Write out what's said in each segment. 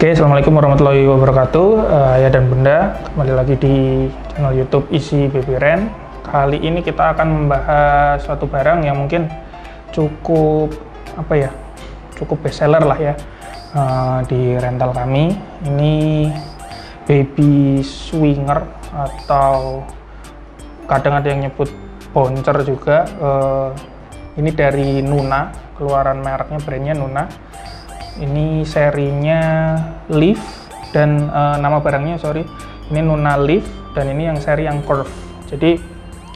Oke, assalamualaikum warahmatullahi wabarakatuh. Ayah dan bunda, kembali lagi di channel YouTube Easy Baby Rent. Kali ini kita akan membahas suatu barang yang mungkin cukup cukup bestseller lah ya di rental kami. Ini baby swinger atau kadang ada yang nyebut bouncer juga. Ini dari Nuna, keluaran mereknya, brandnya Nuna. Ini serinya Live dan nama barangnya ini Nuna Live, dan ini yang seri yang curve. Jadi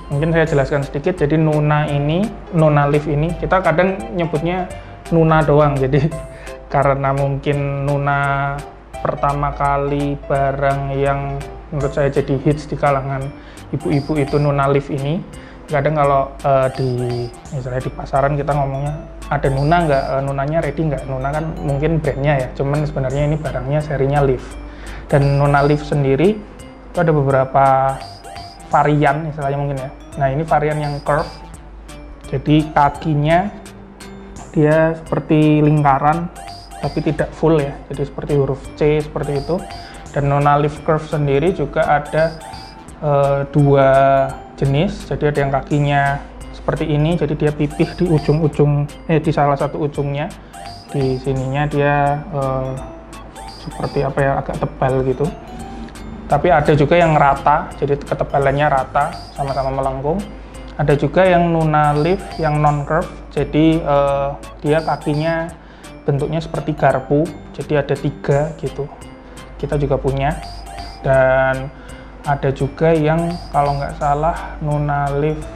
mungkin saya jelaskan sedikit. Jadi Nuna Live ini kita kadang nyebutnya Nuna doang. Jadi karena mungkin Nuna pertama kali barang yang menurut saya jadi hits di kalangan ibu-ibu itu Nuna Live ini. Kadang kalau misalnya di pasaran kita ngomongnya ada Nuna nggak, Nunanya ready nggak. Nuna kan mungkin brandnya ya, cuman sebenarnya ini barangnya serinya Live. Dan Nuna Live sendiri itu ada beberapa varian istilahnya mungkin ya. Nah, ini varian yang curve, jadi kakinya dia seperti lingkaran tapi tidak full ya, jadi seperti huruf C seperti itu. Dan Nuna Live curve sendiri juga ada dua jenis, jadi ada yang kakinya seperti ini, jadi dia pipih di di salah satu ujungnya, di sininya dia seperti agak tebal gitu. Tapi ada juga yang rata, jadi ketebalannya rata, sama-sama melengkung. Ada juga yang Nuna Live yang non curve, jadi dia kakinya bentuknya seperti garpu, jadi ada 3 gitu. Kita juga punya. Dan ada juga yang kalau nggak salah Nuna Live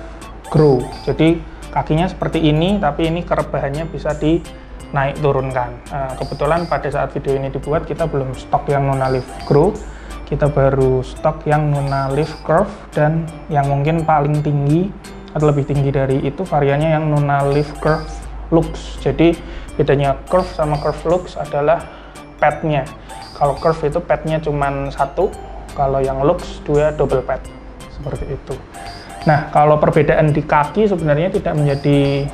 Grow, jadi kakinya seperti ini, tapi ini kerebahannya bisa dinaik turunkan. Kebetulan pada saat video ini dibuat kita belum stok yang Nuna Live Grow, kita baru stok yang Nuna Live Curve, dan yang mungkin paling tinggi atau lebih tinggi dari itu variannya yang Nuna Live Curve Lux. Jadi bedanya curve sama curve Lux adalah padnya. Kalau curve itu padnya cuma 1, kalau yang Lux 2 double pad seperti itu. Nah, kalau perbedaan di kaki sebenarnya tidak menjadi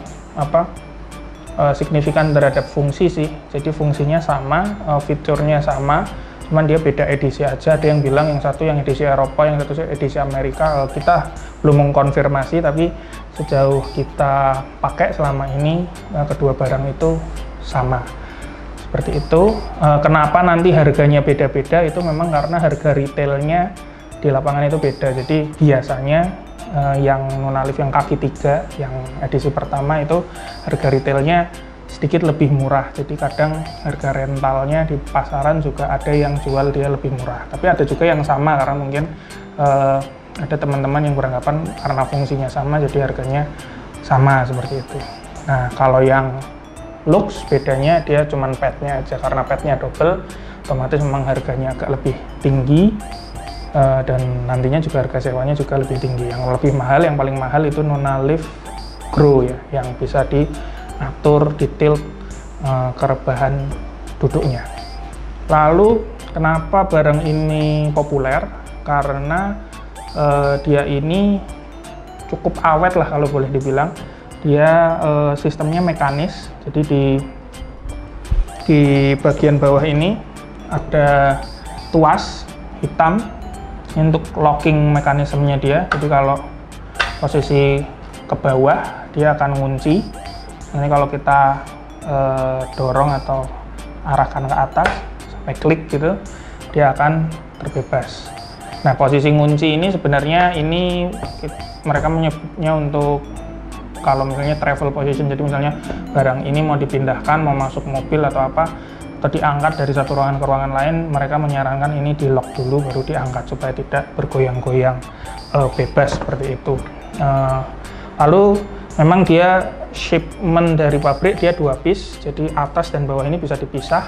signifikan terhadap fungsi sih. Jadi fungsinya sama, fiturnya sama, cuman dia beda edisi aja. Ada yang bilang yang satu yang edisi Eropa, yang satu edisi Amerika. Kita belum mengkonfirmasi, tapi sejauh kita pakai selama ini kedua barang itu sama. Seperti itu. Kenapa nanti harganya beda-beda? Itu memang karena harga retailnya di lapangan itu beda. Jadi biasanya yang Nuna Live yang kaki 3 yang edisi pertama itu harga retailnya sedikit lebih murah. Jadi kadang harga rentalnya di pasaran juga ada yang jual dia lebih murah, tapi ada juga yang sama karena mungkin ada teman-teman yang beranggapan karena fungsinya sama jadi harganya sama seperti itu. Nah, kalau yang Lux bedanya dia cuman padnya aja, karena padnya double otomatis memang harganya agak lebih tinggi. Dan nantinya juga harga sewanya juga lebih tinggi. Yang lebih mahal, yang paling mahal itu Nuna Live Grow ya, yang bisa diatur detail kerebahan duduknya. Lalu kenapa barang ini populer? Karena dia ini cukup awet lah kalau boleh dibilang. Dia sistemnya mekanis, jadi di bagian bawah ini ada tuas hitam untuk locking mekanismenya dia. Jadi kalau posisi ke bawah dia akan ngunci. Nanti kalau kita dorong atau arahkan ke atas sampai klik gitu, dia akan terbebas. Nah, posisi ngunci ini sebenarnya ini mereka menyebutnya untuk kalau misalnya travel position. Jadi misalnya barang ini mau dipindahkan, mau masuk mobil atau apa, atau diangkat dari satu ruangan ke ruangan lain, mereka menyarankan ini di lock dulu baru diangkat supaya tidak bergoyang-goyang bebas seperti itu. Lalu memang dia shipment dari pabrik dia 2 piece, jadi atas dan bawah ini bisa dipisah.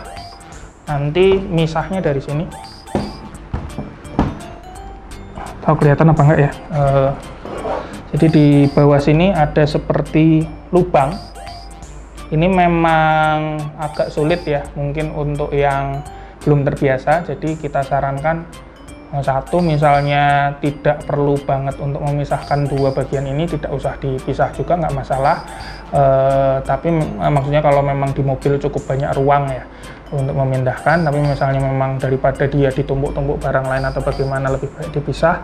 Nanti misahnya dari sini, tahu kelihatan apa enggak ya? Jadi di bawah sini ada seperti lubang. Ini memang agak sulit ya, mungkin untuk yang belum terbiasa. Jadi kita sarankan Satu, misalnya tidak perlu banget untuk memisahkan dua bagian ini, tidak usah dipisah juga, nggak masalah. Tapi maksudnya kalau memang di mobil cukup banyak ruang ya untuk memindahkan, tapi misalnya memang daripada dia ditumpuk-tumpuk barang lain atau bagaimana, lebih baik dipisah,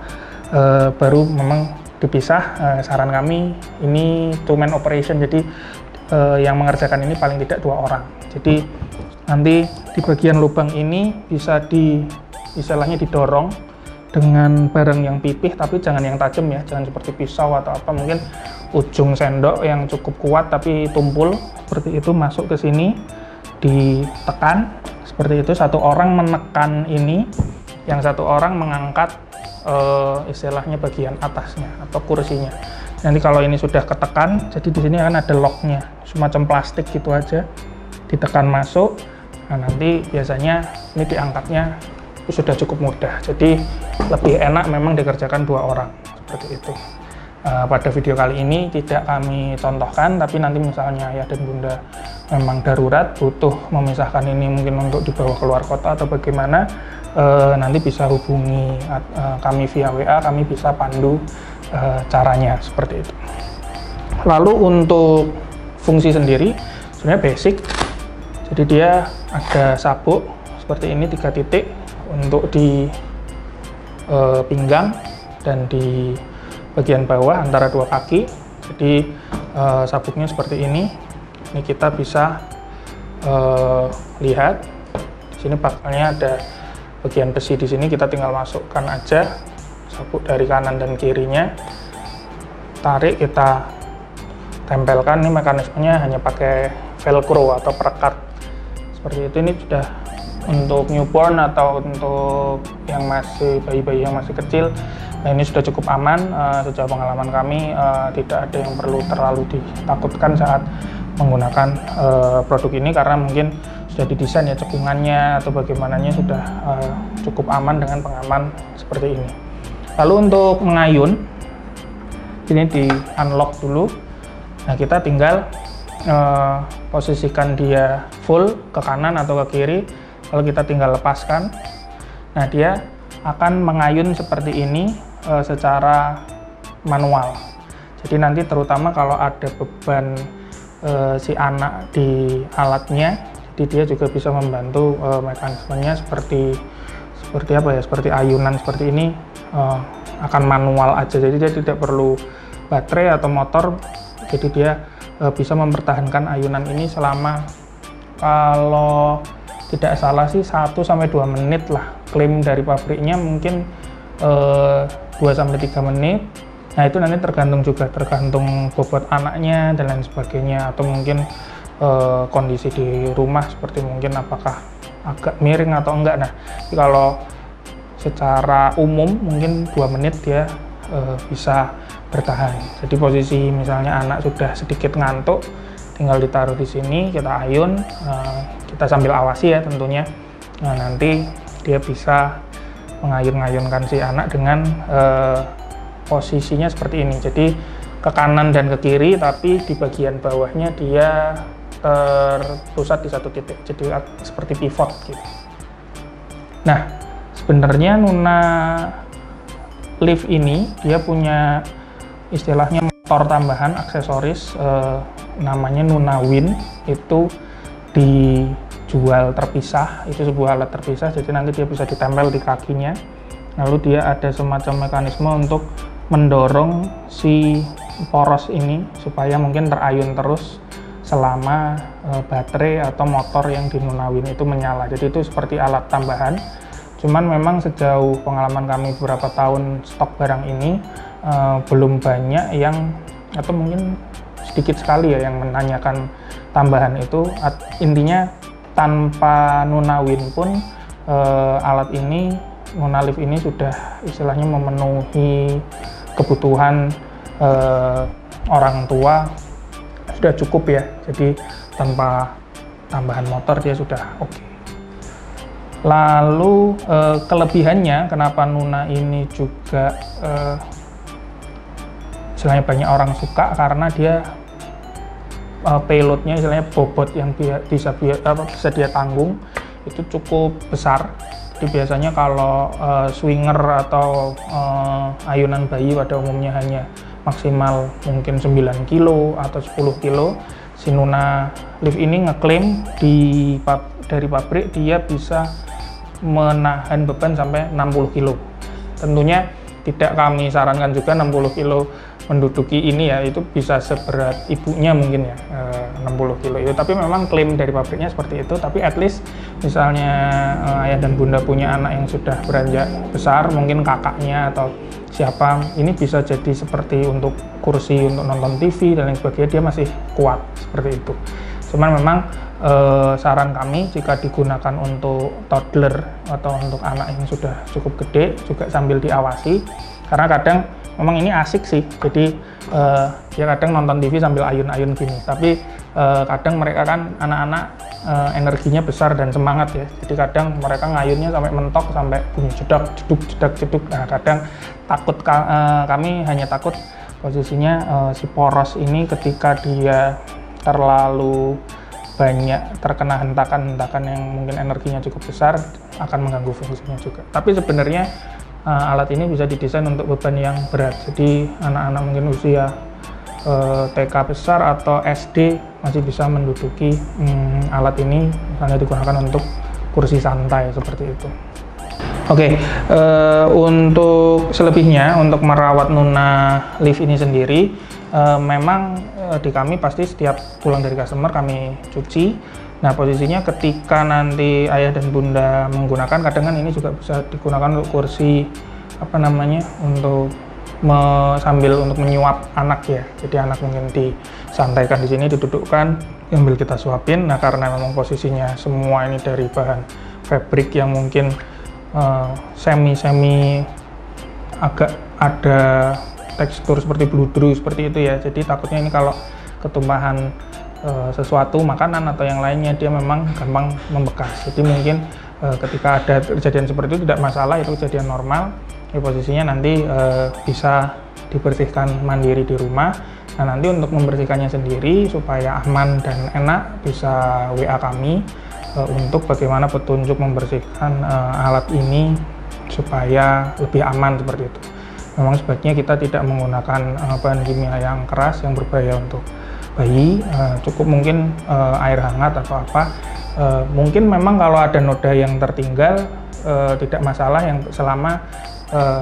baru memang dipisah. Saran kami ini two-man operation, jadi yang mengerjakan ini paling tidak 2 orang. Jadi nanti di bagian lubang ini bisa istilahnya didorong dengan barang yang pipih, tapi jangan yang tajam ya, jangan seperti pisau atau apa, mungkin ujung sendok yang cukup kuat tapi tumpul seperti itu masuk ke sini, ditekan seperti itu. Satu orang menekan ini, yang satu orang mengangkat istilahnya bagian atasnya atau kursinya. Nanti kalau ini sudah ketekan, jadi di sini akan ada locknya, semacam plastik gitu aja, ditekan masuk. Nah, nanti biasanya ini diangkatnya sudah cukup mudah, jadi lebih enak memang dikerjakan 2 orang seperti itu. Pada video kali ini tidak kami contohkan, tapi nanti misalnya ayah dan bunda memang darurat butuh memisahkan ini, mungkin untuk dibawa keluar kota atau bagaimana, nanti bisa hubungi kami via WA, kami bisa pandu caranya seperti itu. Lalu untuk fungsi sendiri sebenarnya basic, jadi dia ada sabuk seperti ini 3 titik untuk di pinggang dan di bagian bawah antara 2 kaki. Jadi sabuknya seperti ini. Ini kita bisa lihat di sini bakalnya ada bagian besi di sini, kita tinggal masukkan aja sabuk dari kanan dan kirinya, tarik, kita tempelkan. Ini mekanismenya hanya pakai velcro atau perekat seperti itu. Ini sudah untuk newborn atau untuk yang masih bayi-bayi yang masih kecil. Nah, ini sudah cukup aman. Sejauh pengalaman kami tidak ada yang perlu terlalu ditakutkan saat menggunakan produk ini, karena mungkin sudah didesain ya cekungannya atau bagaimananya sudah cukup aman dengan pengaman seperti ini. Lalu untuk mengayun, ini di unlock dulu. Nah, kita tinggal posisikan dia full ke kanan atau ke kiri. Kalau kita tinggal lepaskan, nah dia akan mengayun seperti ini secara manual. Jadi nanti terutama kalau ada beban si anak di alatnya, jadi dia juga bisa membantu mekanismenya seperti apa ya, seperti ayunan seperti ini, akan manual aja. Jadi dia tidak perlu baterai atau motor, jadi dia bisa mempertahankan ayunan ini selama, kalau tidak salah sih 1-2 menit lah, klaim dari pabriknya mungkin 2-3 menit. Nah, itu nanti tergantung bobot anaknya dan lain sebagainya, atau mungkin kondisi di rumah seperti mungkin apakah agak miring atau enggak. Nah, kalau secara umum mungkin 2 menit dia bisa bertahan. Jadi posisi misalnya anak sudah sedikit ngantuk, tinggal ditaruh di sini, kita ayun, kita sambil awasi ya tentunya. Nah, nanti dia bisa mengayun-ayunkan si anak dengan posisinya seperti ini. Jadi ke kanan dan ke kiri, tapi di bagian bawahnya dia terpusat di satu titik, jadi seperti pivot gitu. Nah, sebenarnya Nuna Lift ini dia punya istilahnya motor tambahan aksesoris, namanya Nuna Wind. Itu dijual terpisah, itu sebuah alat terpisah, jadi nanti dia bisa ditempel di kakinya. Lalu dia ada semacam mekanisme untuk mendorong si poros ini supaya mungkin terayun terus selama baterai atau motor yang di Nuna Wind itu menyala. Jadi itu seperti alat tambahan. Cuman memang sejauh pengalaman kami beberapa tahun stok barang ini, belum banyak yang, atau mungkin sedikit sekali ya yang menanyakan tambahan itu. Intinya tanpa Nuna Wind pun alat ini, Nuna Lift ini sudah istilahnya memenuhi kebutuhan orang tua, sudah cukup ya. Jadi tanpa tambahan motor dia sudah oke. Lalu kelebihannya kenapa Nuna ini juga istilahnya banyak orang suka, karena dia payloadnya, istilahnya bobot yang bisa dia tanggung itu cukup besar. Jadi biasanya kalau swinger atau ayunan bayi pada umumnya hanya maksimal mungkin 9 kilo atau 10 kilo, si Nuna Lift ini ngeklaim dari pabrik dia bisa menahan beban sampai 60 kilo. Tentunya tidak kami sarankan juga 60 kilo menduduki ini ya, itu bisa seberat ibunya mungkin ya, 60 kilo itu. Tapi memang klaim dari pabriknya seperti itu. Tapi at least misalnya ayah dan bunda punya anak yang sudah beranjak besar, mungkin kakaknya atau siapa, ini bisa jadi seperti untuk kursi untuk nonton TV dan lain sebagainya, dia masih kuat seperti itu. Cuman memang saran kami jika digunakan untuk toddler atau untuk anak yang sudah cukup gede juga sambil diawasi, karena kadang memang ini asik sih, jadi ya kadang nonton TV sambil ayun-ayun gini, tapi kadang mereka kan anak-anak energinya besar dan semangat ya, jadi kadang mereka ngayunnya sampai mentok, sampai bunyi jedak jeduk jedak jeduk. Nah kadang takut kami hanya takut posisinya si poros ini ketika dia terlalu banyak terkena hentakan-hentakan yang mungkin energinya cukup besar akan mengganggu fungsinya juga. Tapi sebenarnya alat ini bisa didesain untuk beban yang berat, jadi anak-anak mungkin usia TK besar atau SD masih bisa menduduki alat ini, misalnya digunakan untuk kursi santai seperti itu. Oke, untuk selebihnya untuk merawat Nuna Lift ini sendiri, memang di kami pasti setiap pulang dari customer kami cuci. Nah posisinya ketika nanti ayah dan bunda menggunakan, kadang kan ini juga bisa digunakan untuk kursi apa namanya, untuk sambil untuk menyuap anak ya. Jadi anak mungkin disantaikan di sini, didudukkan, sambil kita suapin. Nah karena memang posisinya semua ini dari bahan fabric yang mungkin semi agak ada tekstur seperti bludru seperti itu ya, jadi takutnya ini kalau ketumpahan sesuatu makanan atau yang lainnya dia memang gampang membekas. Jadi mungkin ketika ada kejadian seperti itu tidak masalah, itu kejadian normal. Di posisinya nanti bisa dibersihkan mandiri di rumah. Nah nanti untuk membersihkannya sendiri supaya aman dan enak, bisa WA kami untuk bagaimana petunjuk membersihkan alat ini supaya lebih aman seperti itu. Memang sebaiknya kita tidak menggunakan bahan kimia yang keras yang berbahaya untuk bayi, cukup mungkin air hangat atau apa. Mungkin memang kalau ada noda yang tertinggal tidak masalah, yang selama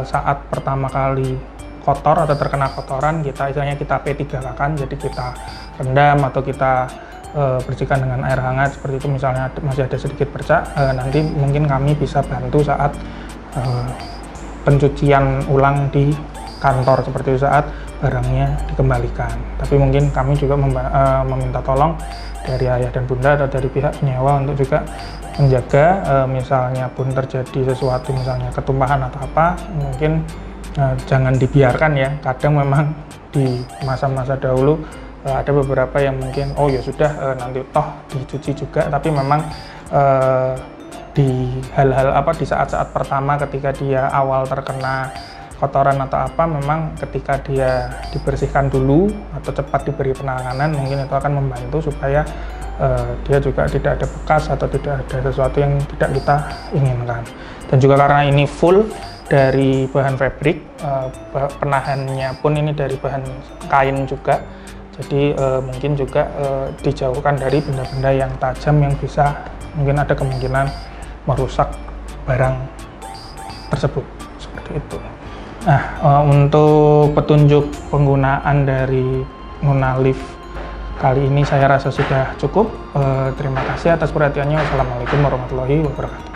saat pertama kali kotor atau terkena kotoran, istilahnya kita P3K-kan, jadi kita rendam atau kita bersihkan dengan air hangat seperti itu. Misalnya masih ada sedikit bercak, nanti mungkin kami bisa bantu saat pencucian ulang di kantor seperti itu, saat barangnya dikembalikan. Tapi mungkin kami juga meminta tolong dari ayah dan bunda atau dari pihak penyewa untuk juga menjaga, misalnya pun terjadi sesuatu, misalnya ketumpahan atau apa, mungkin jangan dibiarkan ya. Kadang memang di masa-masa dahulu ada beberapa yang mungkin oh ya sudah nanti toh dicuci juga, tapi memang di hal-hal apa, di saat-saat pertama ketika dia awal terkena kotoran atau apa, memang ketika dia dibersihkan dulu atau cepat diberi penanganan, mungkin itu akan membantu supaya dia juga tidak ada bekas atau tidak ada sesuatu yang tidak kita inginkan. Dan juga karena ini full dari bahan fabric, penahannya pun ini dari bahan kain juga, jadi mungkin juga dijauhkan dari benda-benda yang tajam yang bisa mungkin ada kemungkinan merusak barang tersebut seperti itu. Nah, untuk petunjuk penggunaan dari Nuna Lift kali ini saya rasa sudah cukup. Terima kasih atas perhatiannya. Wassalamualaikum warahmatullahi wabarakatuh.